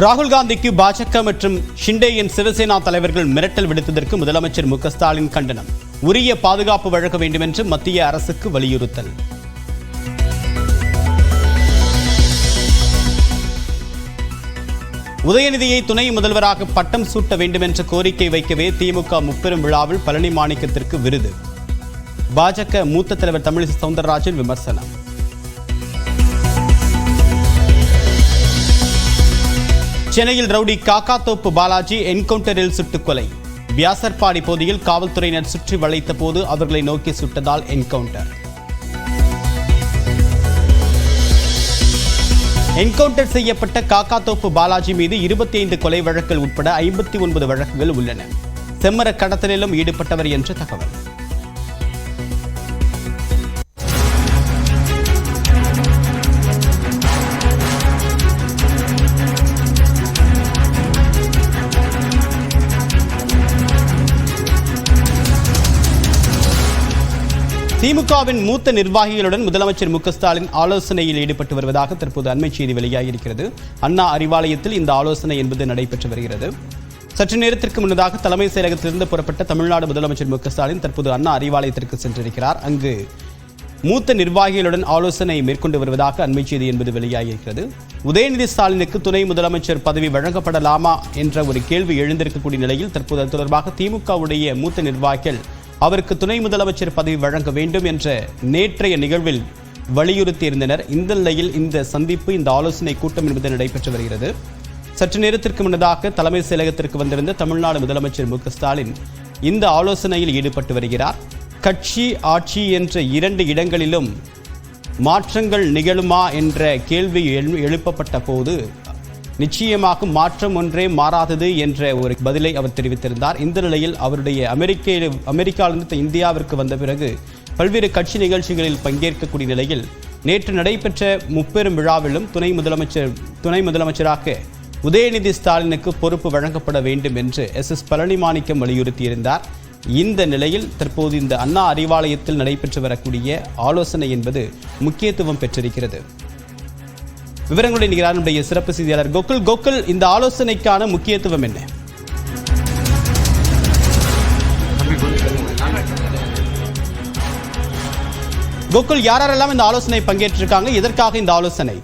ராகுல் காந்திக்கு பாஜக மற்றும் ஷிண்டேயின் சிவசேனா தலைவர்கள் மிரட்டல் விடுத்ததற்கு முதலமைச்சர் மு.க. ஸ்டாலின் கண்டனம். உரிய பாதுகாப்பு வழங்க வேண்டும் என்று மத்திய அரசுக்கு வலியுறுத்தல். உதயநிதியை துணை முதல்வராக பட்டம் சூட்ட வேண்டும் என்ற கோரிக்கை வைக்கவே திமுக முப்பெரும் விழாவில் பழனி மாணிக்கத்திற்கு விருது. பாஜக மூத்த தலைவர் தமிழிசை சவுந்தரராஜன் விமர்சனம். சென்னையில் ரவுடி காக்காத்தோப்பு பாலாஜி என்கவுண்டரில் சுட்டுக் கொலை. வியாசர்பாடி பகுதியில் காவல்துறையினர் சுற்றி வளைத்த போது அவர்களை நோக்கி சுட்டதால் என்கவுண்டர். என்கவுண்டர் செய்யப்பட்ட காக்காத்தோப்பு பாலாஜி மீது 25 கொலை வழக்குகள் உட்பட 59 வழக்குகள் உள்ளன. செம்மர கடத்தலிலும் ஈடுபட்டவர் என்று தகவல். திமுகவின் மூத்த நிர்வாகிகளுடன் முதலமைச்சர் மு.க. ஸ்டாலின் ஆலோசனையில் ஈடுபட்டு வருவதாக தற்போது அண்மை செய்தி வெளியாகியிருக்கிறது. அண்ணா அறிவாலயத்தில் இந்த ஆலோசனை என்பது நடைபெற்று வருகிறது. சற்று நேரத்திற்கு முன்னதாக தலைமைச் செயலகத்திலிருந்து புறப்பட்ட தமிழ்நாடு முதலமைச்சர் மு.க. ஸ்டாலின் தற்போது அண்ணா அறிவாலயத்திற்கு சென்றிருக்கிறார். அங்கு மூத்த நிர்வாகிகளுடன் ஆலோசனை மேற்கொண்டு வருவதாக அண்மை செய்தி என்பது வெளியாகியிருக்கிறது. உதயநிதி ஸ்டாலினுக்கு துணை முதலமைச்சர் பதவி வழங்கப்படலாமா என்ற ஒரு கேள்வி எழுந்திருக்கக்கூடிய நிலையில் தற்போது அது தொடர்பாக திமுகவுடைய மூத்த நிர்வாகிகள் அவருக்கு துணை முதலமைச்சர் பதவி வழங்க வேண்டும் என்ற நேற்றைய நிகழ்வில் வலியுறுத்தியிருந்தனர். இந்த நிலையில் இந்த சந்திப்பு, இந்த ஆலோசனை கூட்டம் என்பது நடைபெற்று வருகிறது. சற்று நேரத்திற்கு முன்னதாக தலைமை செயலகத்திற்கு வந்திருந்த தமிழ்நாடு முதலமைச்சர் மு.க. ஸ்டாலின் இந்த ஆலோசனையில் ஈடுபட்டு வருகிறார். கட்சி, ஆட்சி என்ற 2 இடங்களிலும் மாற்றங்கள் நிகழுமா என்ற கேள்வி எழுப்பப்பட்ட போது நிச்சயமாக மாற்றம் ஒன்றே மாறாதது என்ற ஒரு பதிலை அவர் தெரிவித்திருந்தார். இந்த நிலையில் அவருடைய அமெரிக்காவிலிருந்து இந்தியாவிற்கு வந்த பிறகு பல்வேறு கட்சி நிகழ்ச்சிகளில் பங்கேற்கக்கூடிய நிலையில் நேற்று நடைபெற்ற முப்பெரும் விழாவிலும் துணை முதலமைச்சராக உதயநிதி ஸ்டாலினுக்கு பொறுப்பு வழங்கப்பட வேண்டும் என்று எஸ் பழனி மாணிக்கம் வலியுறுத்தியிருந்தார். இந்த நிலையில் தற்போது இந்த அண்ணா அறிவாலயத்தில் நடைபெற்று வரக்கூடிய ஆலோசனை என்பது முக்கியத்துவம் பெற்றிருக்கிறது. விவரங்களுடைய நிகரான நம்முடைய சிறப்பு செய்தியாளர் கோகுல், இந்த ஆலோசனைக்கான முக்கியத்துவம் என்ன? கோகுல், யாரெல்லாம் இந்த ஆலோசனை பங்கேற்றிருக்காங்க? எதற்காக இந்த ஆலோசனை?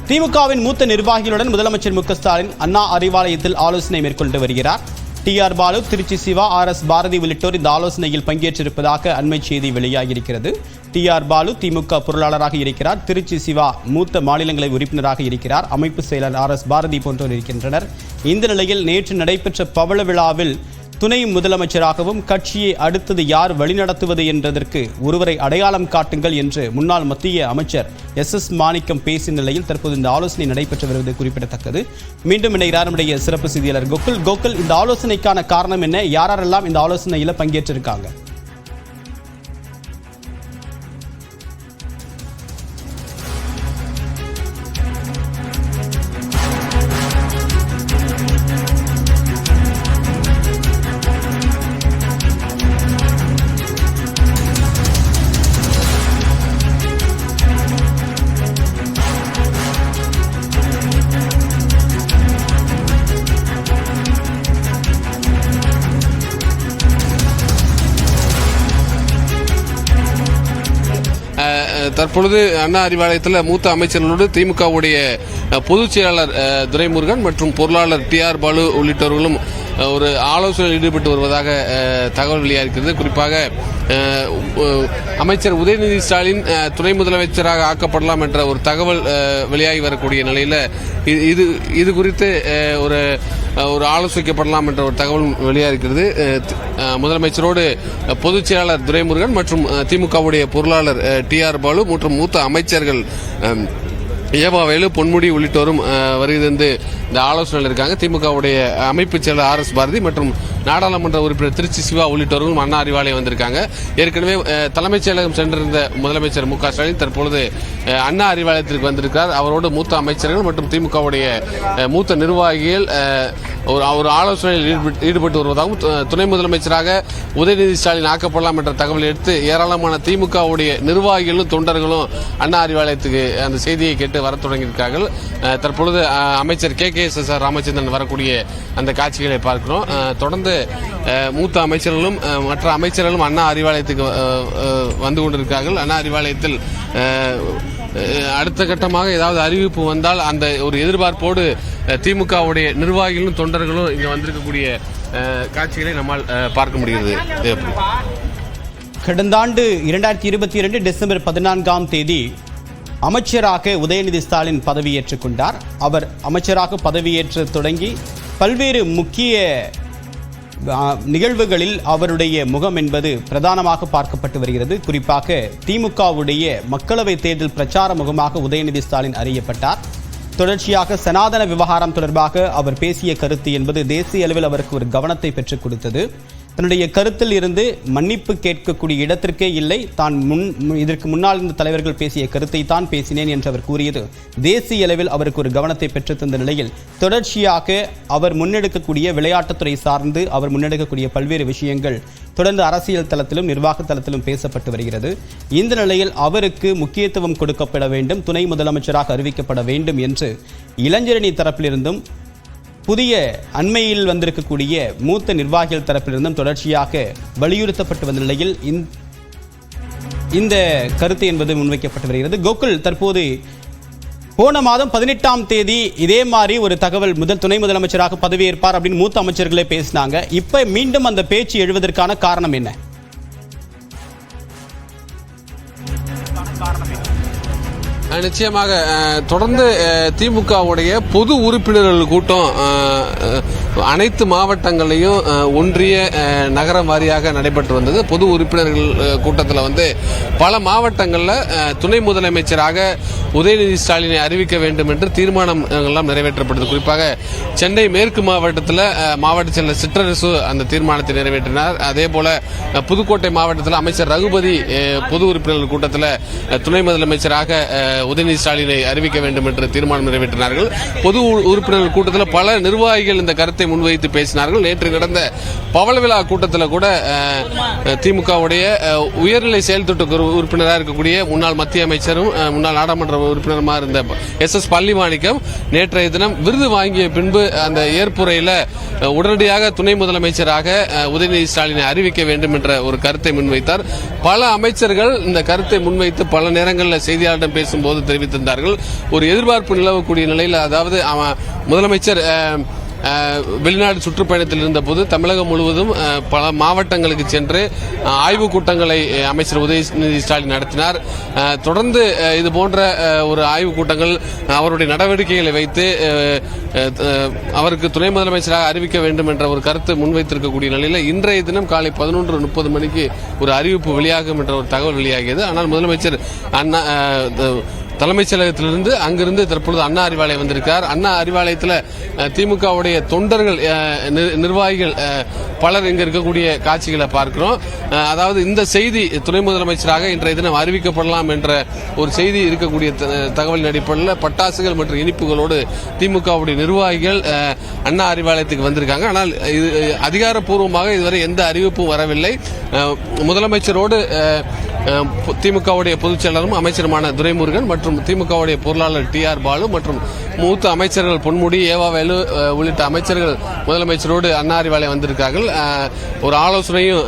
திமுகவின் மூத்த நிர்வாகிகளுடன் முதலமைச்சர் மு.க. ஸ்டாலின் அண்ணா அறிவாலயத்தில் ஆலோசனை மேற்கொண்டு வருகிறார். டி.ஆர். பாலு, திருச்சி சிவா, ஆர்.எஸ். பாரதி உள்ளிட்டோர் இந்த ஆலோசனையில் பங்கேற்றிருப்பதாக அண்மை செய்தி வெளியாகியிருக்கிறது. டி.ஆர். பாலு திமுக பொருளாளராக இருக்கிறார். திருச்சி சிவா மூத்த மாநிலங்களவை உறுப்பினராக இருக்கிறார். அமைப்பு செயலர் ஆர்.எஸ். பாரதி போன்றோர் இருக்கின்றனர். இந்த நிலையில் நேற்று நடைபெற்ற பவள விழாவில் துணை முதலமைச்சராகவும் கட்சியை அடுத்தது யார் வழிநடத்துவது என்றதற்கு ஒருவரை அடையாளம் காட்டுங்கள் என்று முன்னாள் மத்திய அமைச்சர் எஸ் மாணிக்கம் பேசிய நிலையில் தற்போது இந்த ஆலோசனை நடைபெற்று வருவது குறிப்பிடத்தக்கது. மீண்டும் இணைகிறார் நம்முடைய சிறப்பு செய்தியாளர் கோகுல், இந்த ஆலோசனைக்கான காரணம் என்ன? யாரெல்லாம் இந்த ஆலோசனையில் பங்கேற்றிருக்காங்க? தற்பொழுது அண்ணா அறிவாலயத்தில் மூத்த அமைச்சர்களோடு திமுகவுடைய பொதுச் செயலாளர் துரைமுருகன் மற்றும் பொருளாளர் டி.ஆர். பாலு உள்ளிட்டவர்களும் ஒரு ஆலோசனையில் ஈடுபட்டு வருவதாக தகவல் வெளியாகிறது. குறிப்பாக அமைச்சர் உதயநிதி ஸ்டாலின் துணை முதலமைச்சராக ஆக்கப்படலாம் என்ற ஒரு தகவல் வெளியாகி வரக்கூடிய நிலையில் இது குறித்து ஒரு ஆலோசிக்கப்படலாம் என்ற ஒரு தகவல் வெளியாகிறது. முதலமைச்சரோடு பொதுச் செயலாளர் துரைமுருகன் மற்றும் திமுகவுடைய பொருளாளர் டி.ஆர். பாலு மற்றும் மூத்த அமைச்சர்கள் ஏவாவேலு, பொன்முடி உள்ளிட்டோரும் வருகிறது இந்த ஆலோசனையில் இருக்காங்க. திமுகவுடைய அமைப்பு செயலர் ஆர்.எஸ். பாரதி மற்றும் நாடாளுமன்ற உறுப்பினர் திருச்சி சிவா உள்ளிட்டவர்களும் அண்ணா அறிவாலயம் வந்திருக்காங்க. ஏற்கனவே தலைமைச் செயலகம் சென்றிருந்த முதலமைச்சர் மு க ஸ்டாலின் தற்பொழுது அண்ணா அறிவாலயத்திற்கு வந்திருக்கிறார். அவரோடு மூத்த அமைச்சர்கள் மற்றும் திமுகவுடைய மூத்த நிர்வாகிகள் ஒரு ஆலோசனையில் ஈடுபட்டு வருவதாகவும் துணை முதலமைச்சராக உதயநிதி ஸ்டாலின் ஆக்கப்படலாம் என்ற தகவலை எடுத்து ஏராளமான திமுகவுடைய நிர்வாகிகளும் தொண்டர்களும் அண்ணா அறிவாலயத்துக்கு அந்த செய்தியை கேட்டு வர தொடங்கியிருக்கார்கள். தற்பொழுது அமைச்சர் KKSSR ராமச்சந்திரன் வரக்கூடிய அந்த காட்சிகளை பார்க்கிறோம். தொடர்ந்து மூத்த அமைச்சர்களும் மற்ற அமைச்சர்களும் அண்ணா அறிவாலயத்துக்கு வந்து கொண்டிருக்கிறார்கள். அண்ணா அறிவாலயத்தில் அடுத்த கட்டமாக ஏதாவது அறிவிப்பு வந்தால் அந்த ஒரு எதிர்பார்ப்போடு திமுகவுடைய நிர்வாகிகளும் தொண்டர்களும் இங்க வந்திருக்கக்கூடிய காட்சிகளை நம்மால் பார்க்க முடிகிறது. கடந்த ஆண்டு 2022 டிசம்பர் 14ஆம் தேதி அமைச்சராக உதயநிதி ஸ்டாலின் பதவியேற்றுக் கொண்டார். அவர் அமைச்சராக பதவியேற்று தொடங்கி பல்வேறு முக்கிய நிகழ்வுகளில் அவருடைய முகம் என்பது பிரதானமாக பார்க்கப்பட்டு வருகிறது. குறிப்பாக திமுகவுடைய மக்களவைத் தேர்தல் பிரச்சார முகமாக உதயநிதி ஸ்டாலின் அறியப்பட்டார். தொடர்ச்சியாக சனாதன விவகாரம் தொடர்பாக அவர் பேசிய கருத்து என்பது தேசிய அளவில் அவருக்கு ஒரு கவனத்தை பெற்றுக் கொடுத்தது. தன்னுடைய கருத்தில் இருந்து மன்னிப்பு கேட்கக்கூடிய இடத்திற்கே இல்லை, தான் இதற்கு முன்னால் இருந்த தலைவர்கள் பேசிய கருத்தை தான் பேசினேன் என்று அவர் கூறியது தேசிய அளவில் அவருக்கு ஒரு கவனத்தை பெற்று தந்த நிலையில் தொடர்ச்சியாக அவர் முன்னெடுக்கக்கூடிய விளையாட்டுத்துறை சார்ந்து அவர் முன்னெடுக்கக்கூடிய பல்வேறு விஷயங்கள் தொடர்ந்து அரசியல் தளத்திலும் நிர்வாக தளத்திலும் பேசப்பட்டு வருகிறது. இந்த நிலையில் அவருக்கு முக்கியத்துவம் கொடுக்கப்பட வேண்டும், துணை முதலமைச்சராக அறிவிக்கப்பட வேண்டும் என்று இளைஞரணி தரப்பிலிருந்தும் புதிய அண்மையில் வந்திருக்கக்கூடிய மூத்த நிர்வாகிகள் தரப்பிலிருந்தும் தொடர்ச்சியாக வலியுறுத்தப்பட்டு வந்த நிலையில் இந்த கருத்து என்பது முன்வைக்கப்பட்டு வருகிறது. கோகுல், தற்போது போன மாதம் 18ஆம் தேதி இதே மாதிரி ஒரு தகவல் முதல் துணை முதலமைச்சராக பதவியேற்பார் அப்படின்னு மூத்த அமைச்சர்களே பேசினாங்க. இப்ப மீண்டும் அந்த பேச்சு எழுவதற்கான காரணம் என்ன? நிச்சயமாக தொடர்ந்து திமுகவுடைய பொது உறுப்பினர்கள் கூட்டம் அனைத்து மாவட்டங்களையும் ஒன்றிய நகரம் வாரியாக நடைபெற்று வந்தது. பொது உறுப்பினர்கள் கூட்டத்தில் வந்து பல மாவட்டங்களில் துணை முதலமைச்சராக உதயநிதி ஸ்டாலினை அறிவிக்க வேண்டும் என்று தீர்மானம் எல்லாம் நிறைவேற்றப்பட்டது. குறிப்பாக சென்னை மேற்கு மாவட்டத்தில் மாவட்ட செயலர் சிற்றரசு அந்த தீர்மானத்தை நிறைவேற்றினார். அதே போல புதுக்கோட்டை மாவட்டத்தில் அமைச்சர் ரகுபதி பொது உறுப்பினர்கள் கூட்டத்தில் துணை முதலமைச்சராக உதயநிதி ஸ்டாலினை அறிவிக்க வேண்டும் என்று தீர்மானம் நிறைவேற்றினார்கள். பொது உறுப்பினர்கள் கூட்டத்தில் பல நிர்வாகிகள் இந்த கருத்தை முன்வைத்து பேசினார்கள். நேற்று நடந்த பவள விழா கூட்டத்தில் கூட திமுகவுடைய உயர்நிலை செயல் திட்ட உறுப்பினராக இருக்கக்கூடிய முன்னாள் மத்திய அமைச்சரும் முன்னாள் நாடாளுமன்ற உறுப்பினருமா இருந்த SS பள்ளிமாணிக்கம் நேற்றைய தினம் விருது வாங்கிய பின்பு அந்த ஏற்புரையில் உடனடியாக துணை முதலமைச்சராக உதயநிதி ஸ்டாலினை அறிவிக்க வேண்டும் என்ற ஒரு கருத்தை முன்வைத்தார். பல அமைச்சர்கள் இந்த கருத்தை முன்வைத்து பல நேரங்களில் செய்தியாளர்களிடம் பேசும்போது தெரிவித்திருந்தார்கள். ஒரு எதிர்பார்ப்பு நிலவக்கூடிய நிலையில், அதாவது முதலமைச்சர் வெளிநாடு சுற்றுப்பயணத்தில் இருந்தபோது தமிழகம் முழுவதும் பல மாவட்டங்களுக்கு சென்று ஆய்வுக் கூட்டங்களை அமைச்சர் உதயநிதி ஸ்டாலின் நடத்தினார். தொடர்ந்து இது போன்ற ஒரு ஆய்வுக் கூட்டங்கள் அவருடைய நடவடிக்கைகளை வைத்து அவருக்கு துணை முதலமைச்சராக அறிவிக்க வேண்டும் என்ற ஒரு கருத்து முன்வைத்திருக்கக்கூடிய நிலையில் இன்றைய தினம் காலை 11:30 மணிக்கு ஒரு அறிவிப்பு வெளியாகும் என்ற ஒரு தகவல் வெளியாகியது. ஆனால் முதலமைச்சர் தலைமைச் செயலகத்திலிருந்து அங்கிருந்து தற்பொழுது அண்ணா அறிவாலயம் வந்திருக்கிறார். அண்ணா அறிவாலயத்தில் திமுகவுடைய தொண்டர்கள் நிர்வாகிகள் பலர் இங்க இருக்கக்கூடிய காட்சிகளை பார்க்கிறோம். அதாவது இந்த செய்தி துணை முதலமைச்சராக இன்றைய தினம் அறிவிக்கப்படலாம் என்ற ஒரு செய்தி இருக்கக்கூடிய தகவலின் அடிப்படையில் பட்டாசுகள் மற்றும் இனிப்புகளோடு திமுகவுடைய நிர்வாகிகள் அண்ணா அறிவாலயத்துக்கு வந்திருக்காங்க. ஆனால் இது அதிகாரப்பூர்வமாக இதுவரை எந்த அறிவிப்பும் வரவில்லை. முதலமைச்சரோடு திமுகவுடைய பொதுச் செயலரும் அமைச்சருமான துரைமுருகன் மற்றும் திமுகவுடைய பொருளாளர் TR பாலு மற்றும் மூத்த அமைச்சர்கள் பொன்முடி, ஏவாவேலு உள்ளிட்ட அமைச்சர்கள் முதலமைச்சரோடு அண்ணா அறிவாலயம் வந்திருக்கார்கள். ஒரு ஆலோசனையும்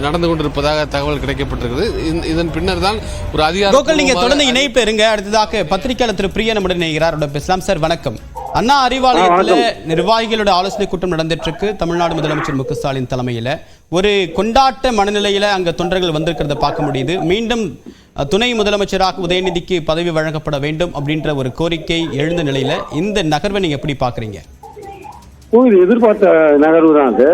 நடந்து கொண்டிருப்பதாக தகவல் கிடைக்கப்பட்டிருக்கிறது. இதன் பின்னர் தான் ஒரு அதிகாரம். நீங்க தொடர்ந்து இணைப்பு இருங்க. அடுத்ததாக பத்திரிகையாளர் திரு பிரியா நம்முடன் இணைகிறார். பேசலாம் சார். வணக்கம். அண்ணா அறிவாலயத்தில் நிர்வாகிகளோட ஆலோசனை கூட்டம் நடந்துட்டு இருக்கு. தமிழ்நாடு முதலமைச்சர் மு க ஸ்டாலின் தலைமையில் ஒரு கொண்டாட்ட மனநிலையில அங்க தொண்டர்கள் வந்திருக்கிறத பார்க்க முடியுது. மீண்டும் துணை முதலமைச்சராக உதயநிதிக்கு பதவி வழங்கப்பட வேண்டும் அப்படின்ற ஒரு கோரிக்கை எழுந்த நிலையில இந்த நகர்வை நீங்க எப்படி பாக்குறீங்க? இது எதிர்பார்த்த நகர்வு தான். அது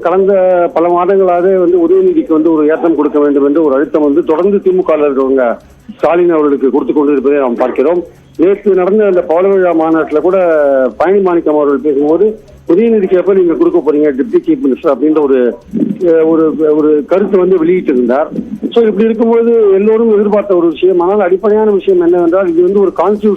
கடந்த பல மாதங்களாக உதயநிதிக்கு ஒரு ஏற்றம் கொடுக்க வேண்டும் என்று ஒரு அழுத்தம் தொடர்ந்து திமுக இருக்கிறவங்க ஸ்டாலின் அவர்களுக்கு கொடுத்துக் கொண்டிருப்பதை நாம் பார்க்கிறோம். நேற்று நடந்த அந்த பவள விழா மாநாட்டில் கூட பழனி மாணிக்கம் அவர்கள் பேசும்போது உதயநிதிக்கு எப்ப நீங்க கொடுக்க போறீங்க டிப்டி சீஃப் மினிஸ்டர் அப்படின்ற ஒரு கருத்தை வந்து வெளியிட்டிருந்தார். ஸோ இப்படி இருக்கும்போது எல்லோரும் எதிர்பார்த்த ஒரு விஷயம். ஆனால் அடிப்படையான விஷயம் என்னவென்றால் இது வந்து ஒரு கான்ஸ்டியூஷன்